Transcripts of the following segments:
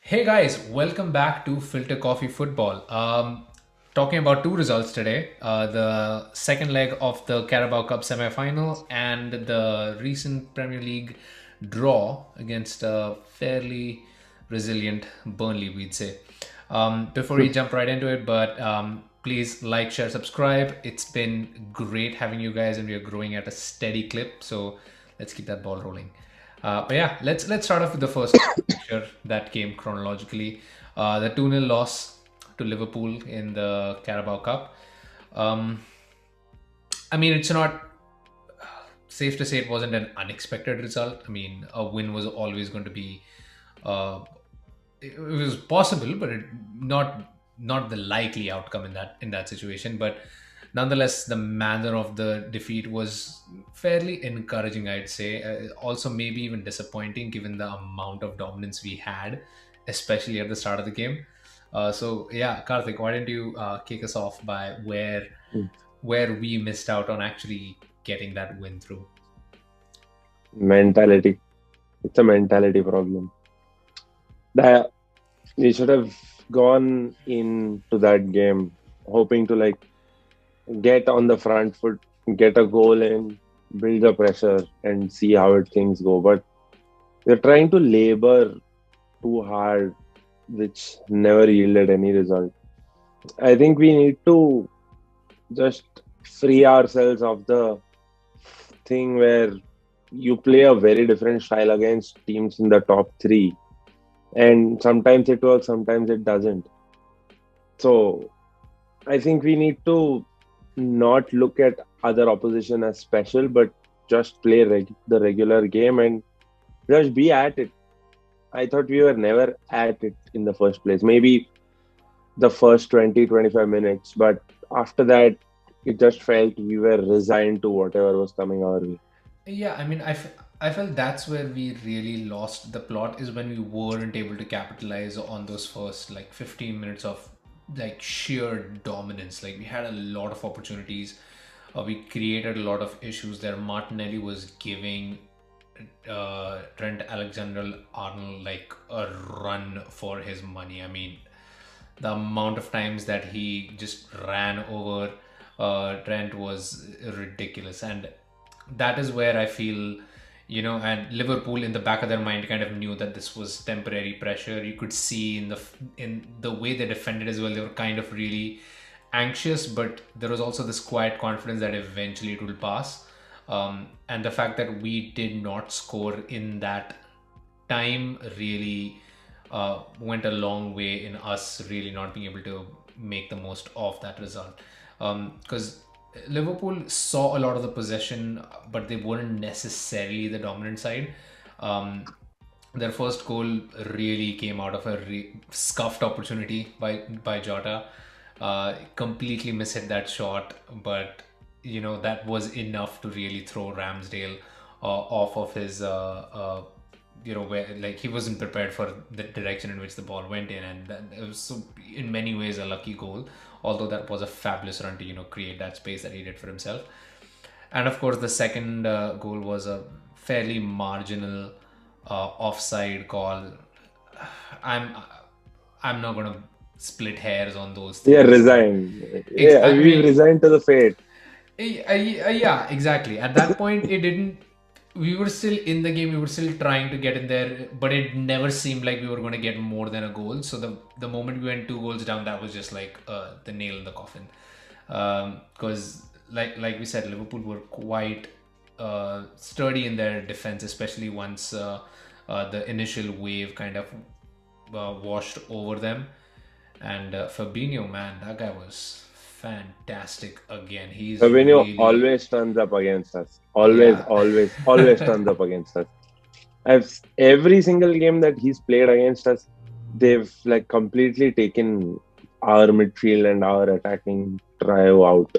Hey guys, welcome back to Filter Coffee Football. Talking about two results today, the second leg of the Carabao Cup semi-final and the recent Premier League draw against a fairly resilient Burnley, we'd say. Before we jump right into it, but please like, share, subscribe. It's been great having you guys, and we are growing at a steady clip. So let's keep that ball rolling. But yeah, let's start off with the first picture that came chronologically. The 2-0 loss to Liverpool in the Carabao Cup. Um, I mean, it's not safe to say it wasn't an unexpected result. I mean, a win was always going to be uh, it was possible, but not the likely outcome in that situation. But nonetheless, the manner of the defeat was fairly encouraging, I'd say. Also, maybe even disappointing given the amount of dominance we had, especially at the start of the game. So yeah, Karthik, why don't you kick us off by where we missed out on actually getting that win through? Mentality. It's a mentality problem. That we should have gone into that game hoping to get on the front foot, get a goal in, build the pressure, and see how things go. But we're trying to labor too hard, which never yielded any result. I think we need to just free ourselves of the thing where you play a very different style against teams in the top three, and sometimes it works, sometimes it doesn't. So I think we need to not look at other opposition as special, but just play the regular game and just be at it. I thought we were never at it in the first place. Maybe the first 20-25 minutes, but after that, it just felt we were resigned to whatever was coming our way. Yeah, I mean, I felt that's where we really lost the plot is when we weren't able to capitalize on those first like 15 minutes of like sheer dominance. Like we had a lot of opportunities. We created a lot of issues there. Martinelli was giving Trent Alexander-Arnold like a run for his money. I mean, the amount of times that he just ran over Trent was ridiculous, and that is where I feel, and Liverpool in the back of their mind kind of knew that this was temporary pressure. You could see in the way they defended as well. They were kind of really anxious, but there was also this quiet confidence that eventually it will pass. And the fact that we did not score in that time really went a long way in us really not being able to make the most of that result. Because Liverpool saw a lot of the possession, but they weren't necessarily the dominant side. Um, their first goal really came out of a scuffed opportunity by Jota. Completely mishit that shot, but that was enough to really throw Ramsdale off of his where like he wasn't prepared for the direction in which the ball went in, and that it was so in many ways a lucky goal, although that was a fabulous run to create that space that he did for himself. And of course the second goal was a fairly marginal offside call. I'm i'm not going to split hairs on those Yeah, things. resigned. Yeah, I we've mean, resigned to the fate. yeah, exactly. At that point, it didn't. We were still in the game. We were still trying to get in there, but it never seemed like we were going to get more than a goal. So the moment we went two goals down, that was just like the nail in the coffin. Because like we said, Liverpool were quite sturdy in their defense, especially once the initial wave kind of washed over them. And Fabinho, man, that guy was fantastic again. He's Fabinho really, always turns up against us. Always, yeah. always, always turns up against us. Every single game that he's played against us, they've like completely taken our midfield and our attacking trio out.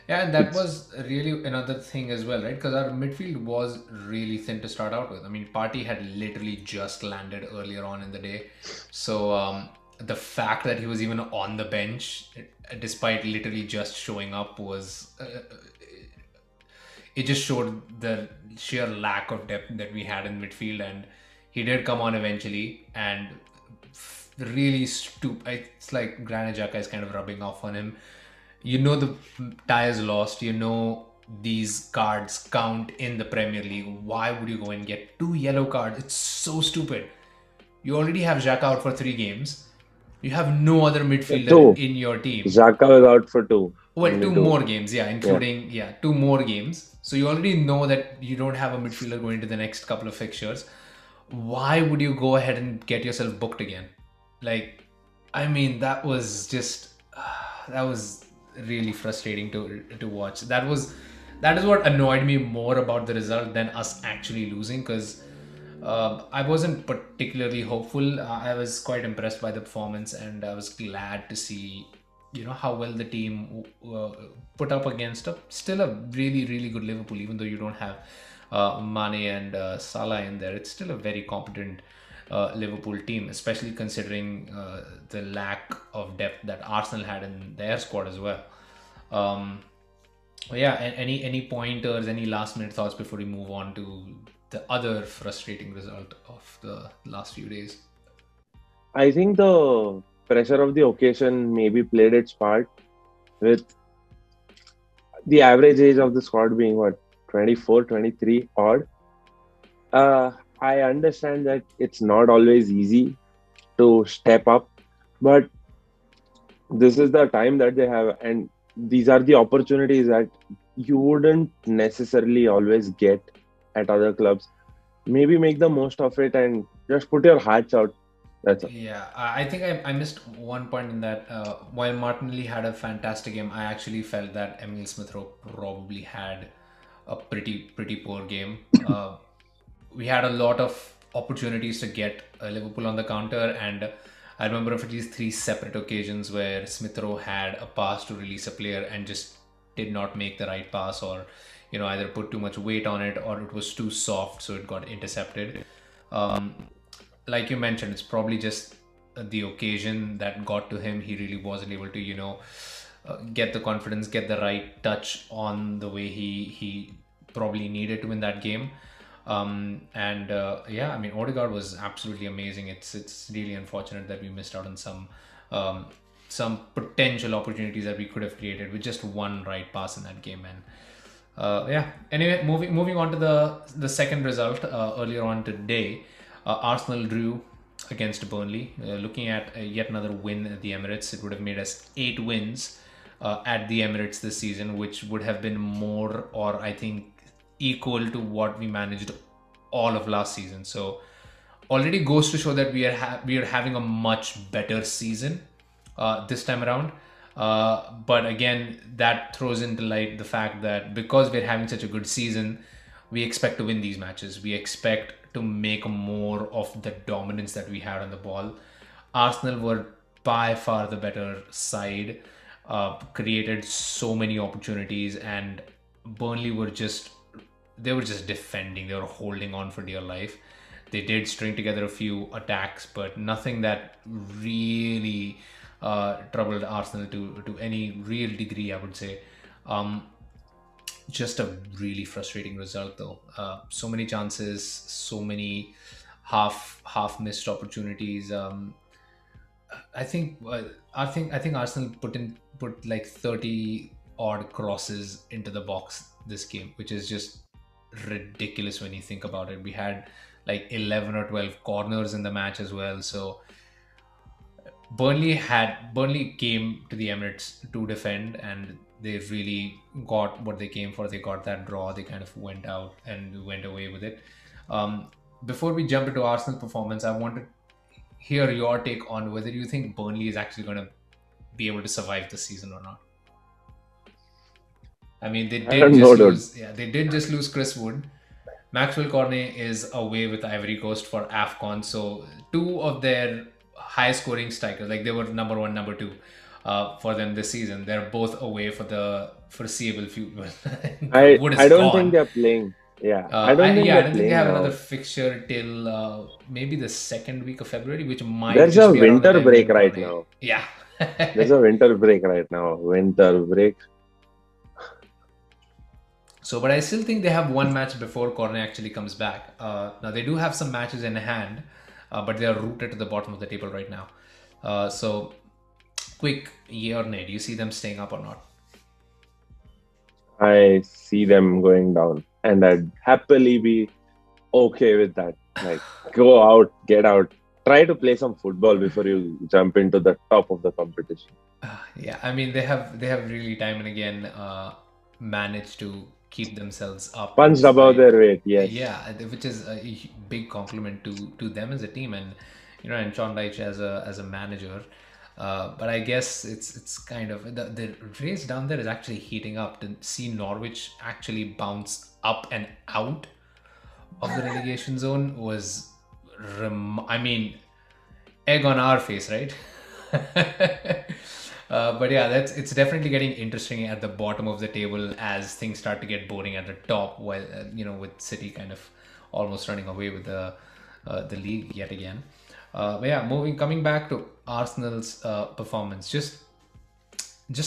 Yeah, and that It's was really another thing as well, right? Because our midfield was really thin to start out with. I mean, Partey had literally just landed earlier on in the day. So the fact that he was even on the bench, despite literally just showing up, was it just showed the sheer lack of depth that we had in midfield. And he did come on eventually, and really stupid. It's like Granit Xhaka is kind of rubbing off on him. You know the tie is lost. You know these cards count in the Premier League. Why would you go and get 2 yellow cards? It's so stupid. You already have Xhaka out for 3 games. You have no other midfielder Two. in your team. Xhaka was out for two. Well, Only two two. more games, yeah, Yeah. including 2 more games. So you already know that you don't have a midfielder going to the next couple of fixtures. Why would you go ahead and get yourself booked again? Like, I mean, that was just that was really frustrating to watch. That is what annoyed me more about the result than us actually losing, because I wasn't particularly hopeful. I was quite impressed by the performance, and I was glad to see, how well the team put up against still a really, really good Liverpool. Even though you don't have Mane and Salah in there, it's still a very competent Liverpool team, especially considering the lack of depth that Arsenal had in their squad as well. Um, yeah, any pointers, any last minute thoughts before we move on to the other frustrating result of the last few days? I think the pressure of the occasion maybe played its part with the average age of the squad being what, 24, 23 odd. I understand that it's not always easy to step up, but this is the time that they have, and these are the opportunities that you wouldn't necessarily always get at other clubs. Maybe make the most of it and just put your hearts out. That's all. Yeah, I think I missed one point in that. While Martinelli had a fantastic game, I actually felt that Emil Smith Rowe probably had a pretty poor game. We had a lot of opportunities to get Liverpool on the counter, and I remember of at least 3 separate occasions where Smith Rowe had a pass to release a player and just did not make the right pass, or either put too much weight on it, or it was too soft, so it got intercepted. Um, like you mentioned, it's probably just the occasion that got to him. He really wasn't able to, get the confidence, get the right touch on the way he probably needed to in that game. And yeah, I mean, Odegaard was absolutely amazing. It's really unfortunate that we missed out on um, some potential opportunities that we could have created with just one right pass in that game. And yeah. Anyway, moving on to the second result earlier on today, Arsenal drew against Burnley. Looking at yet another win at the Emirates, it would have made us 8 wins at the Emirates this season, which would have been more, or I think equal to what we managed all of last season. So already goes to show that we are having a much better season this time around. But again, that throws into light the fact that because we're having such a good season, we expect to win these matches. We expect to make more of the dominance that we had on the ball. Arsenal were by far the better side, created so many opportunities, and Burnley were just defending. They were holding on for dear life. They did string together a few attacks, but nothing that really troubled Arsenal to any real degree, I would say. Just a really frustrating result, though. So many chances, so many half missed opportunities. I think Arsenal put like 30 odd crosses into the box this game, which is just ridiculous when you think about it. We had like 11 or 12 corners in the match as well. So Burnley came to the Emirates to defend, and they really got what they came for. They got that draw. They kind of went out and went away with it. Before we jump into Arsenal performance, I want to hear your take on whether you think Burnley is actually going to be able to survive this season or not. I mean, they I did don't know, just dude. lose. Yeah, they did just lose Chris Wood. Maxwell Cornet is away with Ivory Coast for AFCON. So two of their high scoring strikers, like they were number one, number two for them this season, they're both away for the foreseeable future. Wood is I don't think gone. they're playing. Yeah, I don't think I they're don't think they playing have another now. fixture till maybe the second week of February, which might There's just a be around the winter time break when right Cornet. now. Yeah. There's a winter break right now. Winter break. So, but I still think they have one match before Cornet actually comes back. Now they do have some matches in hand. but they are rooted to the bottom of the table right now. So, quick yeah or nay, do you see them staying up or not? I see them going down, and I'd happily be okay with that. Like, go out, get out, try to play some football before you jump into the top of the competition. Yeah, I mean they have really time and again managed to keep themselves up Punched above despite, their weight, yes. yeah, which is a big compliment to them as a team, and and Sean Dyche as a manager. But I guess it's kind of the race down there is actually heating up. To see Norwich actually bounce up and out of the relegation zone was, I mean, egg on our face, right? But yeah, it's definitely getting interesting at the bottom of the table as things start to get boring at the top. While with City kind of almost running away with the league yet again. But yeah, coming back to Arsenal's performance, just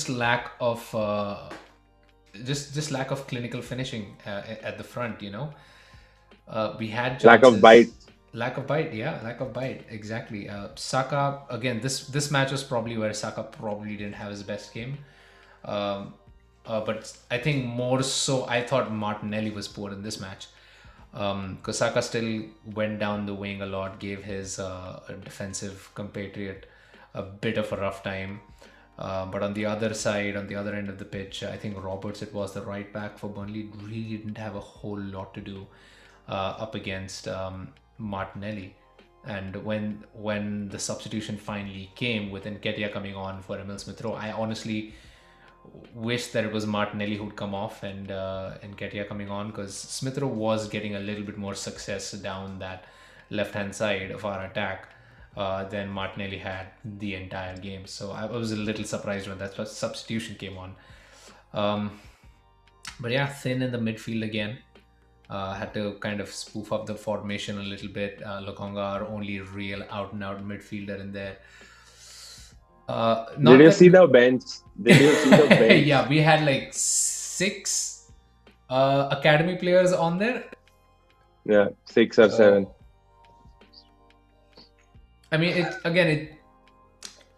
lack of just lack of clinical finishing at the front. We had Lack of bite. chances. Lack of bite, yeah, lack of bite, exactly. Saka again. This match was probably where Saka probably didn't have his best game. But I think more so, I thought Martinelli was poor in this match. Because Saka still went down the wing a lot, gave his defensive compatriot a bit of a rough time. But on the other side, on the other end of the pitch, I think Roberts, it was the right back for Burnley, really didn't have a whole lot to do up against Martinelli. And when the substitution finally came with Nketiah coming on for Emil Smith Rowe, I honestly wish that it was Martinelli who'd come off and Nketiah coming on, because Smith Rowe was getting a little bit more success down that left hand side of our attack than Martinelli had the entire game. So I was a little surprised when that substitution came on. But yeah, thin in the midfield again. Had to kind of spoof up the formation a little bit. Lokonga, our only real out and out midfielder in there. Did Not you that see the bench? Did you see the bench? yeah, we had like six academy players on there. Yeah, 6 or 7. I mean,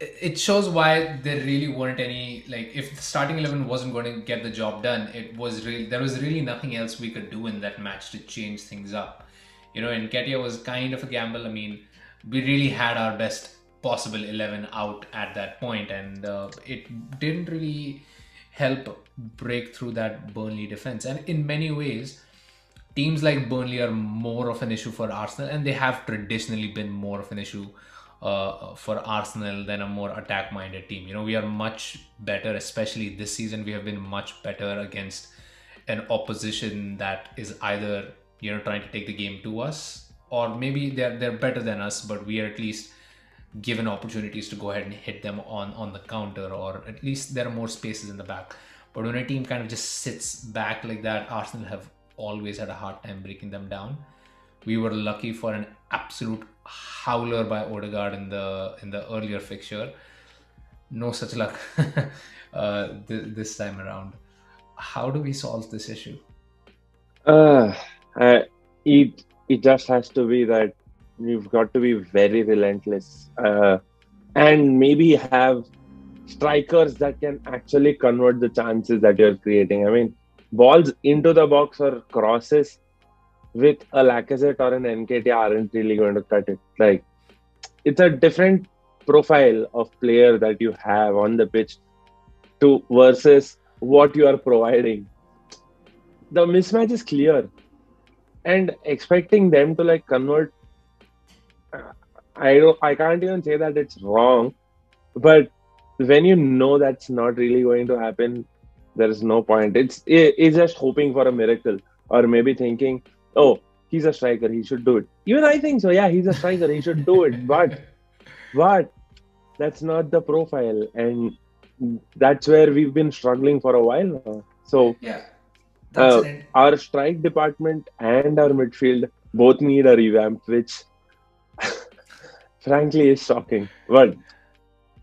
it shows why there really weren't any, like, if the starting 11 wasn't going to get the job done, there was really nothing else we could do in that match to change things up. And Nketiah was kind of a gamble. I mean, we really had our best possible 11 out at that point, and it didn't really help break through that Burnley defense. And in many ways, teams like Burnley are more of an issue for Arsenal, and they have traditionally been more of an issue for Arsenal than a more attack-minded team. We are much better, especially this season. We have been much better against an opposition that is either trying to take the game to us, or maybe they're better than us, but we are at least given opportunities to go ahead and hit them on the counter, or at least there are more spaces in the back. But when a team kind of just sits back like that, Arsenal have always had a hard time breaking them down. We were lucky for an absolute howler by Odegaard in the earlier fixture. No such luck this time around. How do we solve this issue? Uh, uh, it just has to be that you've got to be very relentless, and maybe have strikers that can actually convert the chances that you're creating. I mean, balls into the box or crosses with a Lacazette or an Nketiah aren't really going to cut it. Like, it's a different profile of player that you have on the pitch to versus what you are providing. The mismatch is clear, and expecting them to like convert, I can't even say that it's wrong, but when you know that's not really going to happen, there is no point. It's just hoping for a miracle, or maybe thinking, oh, he's a striker, he should do it. Even I think so. Yeah, he's a striker, he should do it. But that's not the profile, and that's where we've been struggling for a while now. So Yeah, that's an our strike department and our midfield both need a revamp, which frankly is shocking. But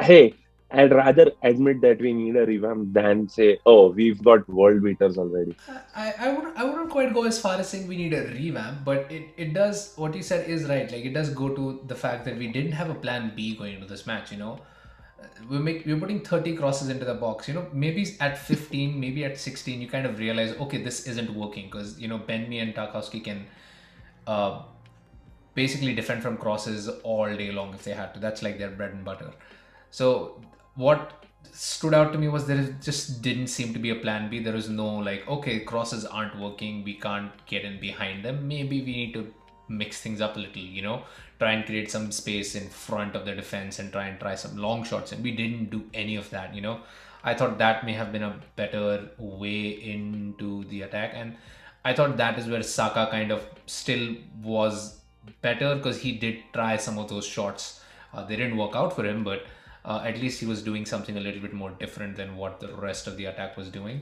hey, I'd rather admit that we need a revamp than say, oh, we've got world beaters already. I wouldn't quite go as far as saying we need a revamp, but it does, what you said is right. Like, it does go to the fact that we didn't have a plan B going into this match. We're putting 30 crosses into the box. Maybe at 15, maybe at 16, you kind of realize, okay, this isn't working, because Benmi and Tarkowski can uh, basically defend from crosses all day long if they had to. That's like their bread and butter. So what stood out to me was there just didn't seem to be a plan B. There was no like, okay, crosses aren't working, we can't get in behind them. Maybe we need to mix things up a little, try and create some space in front of the defense and try some long shots. And we didn't do any of that. I thought that may have been a better way into the attack. And I thought that is where Saka kind of still was better, because he did try some of those shots. They didn't work out for him, but at least he was doing something a little bit more different than what the rest of the attack was doing.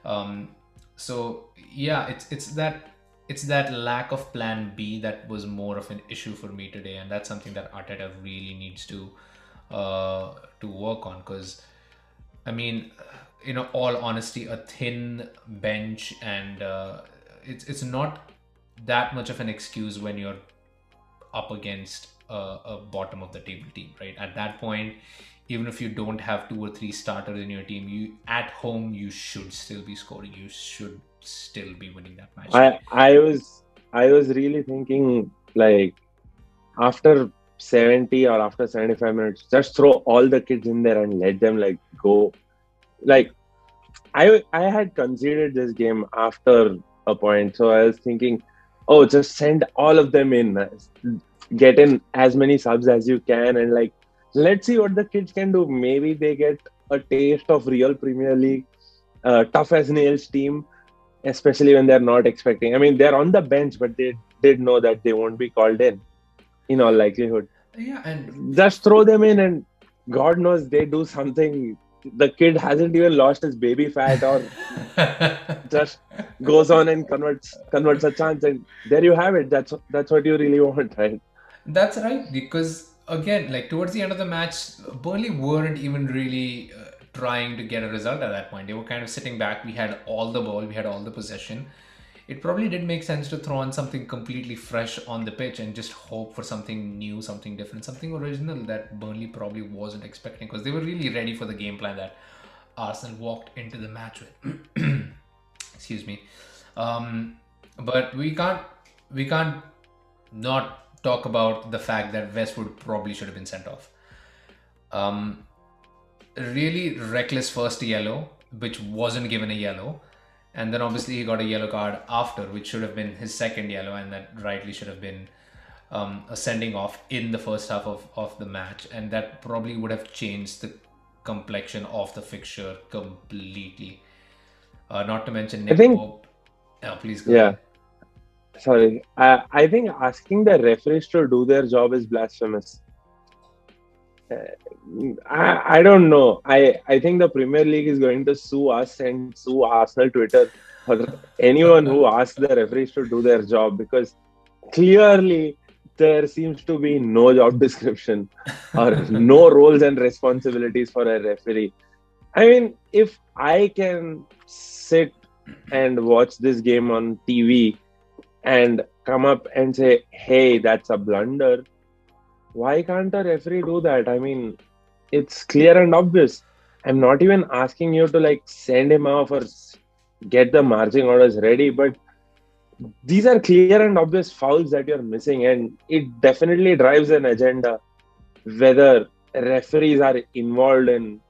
Um, so yeah, it's that lack of plan B that was more of an issue for me today, and that's something that Arteta really needs to work on. Because I mean, all honesty, a thin bench and it's not that much of an excuse when you're up against a bottom of the table team, right? At that point, even if you don't have two or three starters in your team, you at home you should still be scoring. You should still be winning that match. I was really thinking, like, after 70 or after 75 minutes, just throw all the kids in there and let them like go. Like, I had conceded this game after a point, so I was thinking, oh, just send all of them in, get in as many subs as you can, and like, let's see what the kids can do. Maybe they get a taste of real Premier League, tough as nails team, especially when they're not expecting. I mean, they're on the bench, but they did know that they won't be called in all likelihood. Yeah, and Just throw them in, and God knows they do something. The kid hasn't even lost his baby fat, or just goes on and converts a chance, and there you have it. That's what you really want, right? that's right, because again, like towards the end of the match, Burnley weren't even really trying to get a result at that point. They were kind of sitting back. We had all the ball, we had all the possession. It probably did make sense to throw on something completely fresh on the pitch and just hope for something new, something different, something original that Burnley probably wasn't expecting, because they were really ready for the game plan that Arsenal walked into the match with. Excuse me. But we can't not talk about the fact that Westwood probably should have been sent off. Um, Really reckless first yellow, which wasn't given a yellow. And then obviously he got a yellow card after, which should have been his second yellow, and that rightly should have been a sending off in the first half of the match. And that probably would have changed the complexion of the fixture completely. Not to mention I Nick think, Pope. Please go yeah. ahead. Sorry, I think asking the referees to do their job is blasphemous. I don't know. I think the Premier League is going to sue us and sue Arsenal Twitter for anyone who asks the referees to do their job, because clearly there seems to be no job description or no roles and responsibilities for a referee. I mean, if I can sit and watch this game on TV and come up and say, hey, that's a blunder, why can't a referee do that? I mean, it's clear and obvious. I'm not even asking you to like send him off or get the marching orders ready, but these are clear and obvious fouls that you're missing, and it definitely drives an agenda whether referees are involved in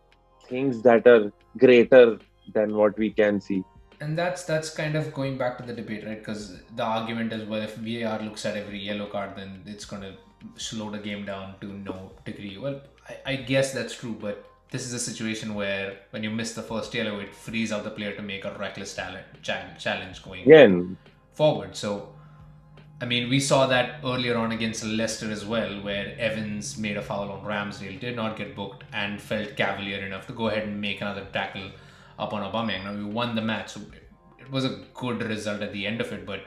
things that are greater than what we can see. And that's kind of going back to the debate, right? Because the argument is, well, if VAR looks at every yellow card, then it's going to slow the game down to no degree. Well, I guess that's true, but this is a situation where when you miss the first yellow, it frees out the player to make a reckless challenge going Again, forward. So, I mean, we saw that earlier on against Leicester as well, where Evans made a foul on Ramsdale, did not get booked, and felt cavalier enough to go ahead and make another tackle up on Aubameyang. Now, we won the match, so it was a good result at the end of it, but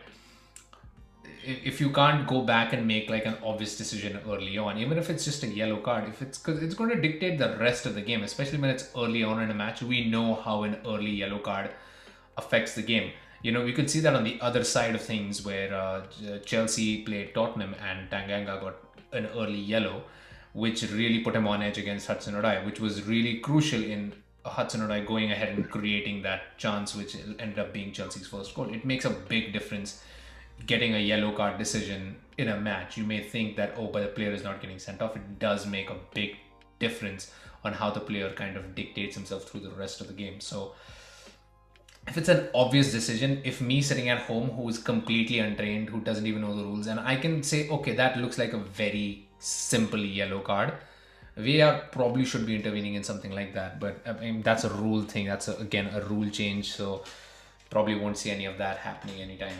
if you can't go back and make like an obvious decision early on, even if it's just a yellow card, if it's because it's going to dictate the rest of the game, especially when it's early on in a match. We know how an early yellow card affects the game. You know, we could see that on the other side of things where Chelsea played Tottenham and Tanganga got an early yellow, which really put him on edge against Hudson-Odoi, which was really crucial in Hudson-Odoi going ahead and creating that chance, which ended up being Chelsea's first goal. It makes a big difference getting a yellow card decision in a match. You may think that, oh, but the player is not getting sent off. It does make a big difference on how the player kind of dictates himself through the rest of the game. So if it's an obvious decision, if me sitting at home who is completely untrained, who doesn't even know the rules, and I can say, okay, that looks like a very simple yellow card, VAR probably should be intervening in something like that. But I mean, that's a rule thing. That's again a rule change. So probably won't see any of that happening anytime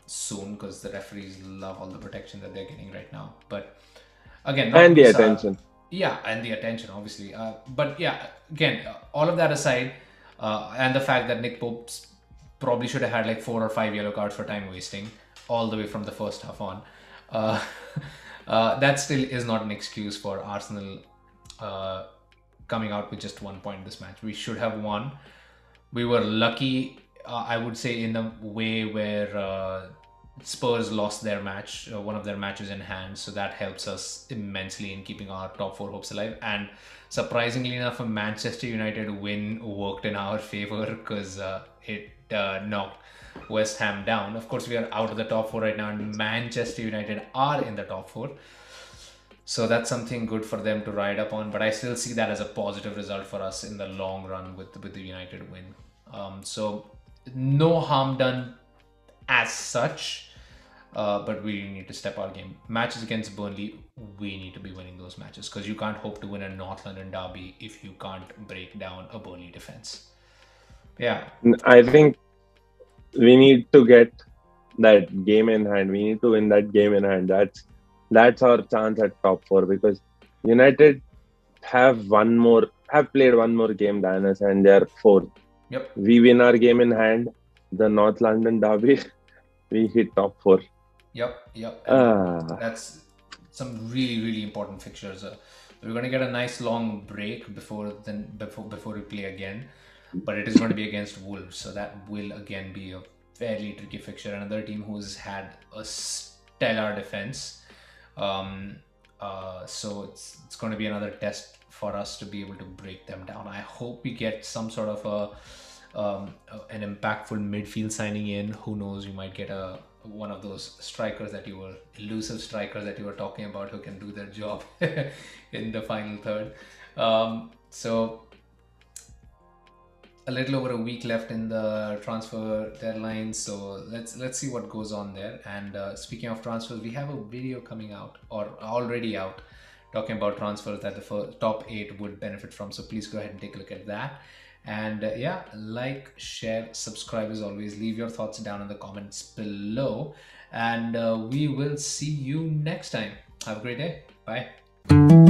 soon, because the referees love all the protection that they're getting right now. But again, not And the because, attention. yeah, and the attention, obviously. But yeah, again, all of that aside, and the fact that Nick Pope probably should have had like 4 or 5 yellow cards for time wasting all the way from the first half on. Uh, that still is not an excuse for Arsenal coming out with just 1 point this match. We should have won. We were lucky, I would say, in a way where Spurs lost their match, one of their matches in hand, so that helps us immensely in keeping our top 4 hopes alive. And surprisingly enough, a Manchester United win worked in our favor, because it knocked West Ham down. Of course, we are out of the top 4 right now, and Manchester United are in the top 4. So that's something good for them to ride up on. But I still see that as a positive result for us in the long run with the United win. So no harm done as such, but we need to step our game. Matches against Burnley, we need to be winning those matches, because you can't hope to win a North London derby if you can't break down a Burnley defense. Yeah, I think we need to get that game in hand. We need to win that game in hand. That's our chance at top 4, because United have played one more game than us, and they're 4th. yep, We win our game in hand, the North London derby, we hit top 4. yep. Ah, That's some really important fixtures. We're going to get a nice long break before we play again, but it is going to be against Wolves, so that will again be a fairly tricky fixture. Another team who's had a stellar defense. So it's going to be another test for us to be able to break them down. I hope we get some sort of an impactful midfield signing in. Who knows? We might get one of those elusive strikers that you were talking about, who can do their job in the final third. So a little over a week left in the transfer deadline, so let's see what goes on there. And speaking of transfers, we have a video coming out, or already out, talking about transfers that the top 8 would benefit from. So please go ahead and take a look at that. And yeah, like, share, subscribe as always. Leave your thoughts down in the comments below, and we will see you next time. Have a great day. Bye.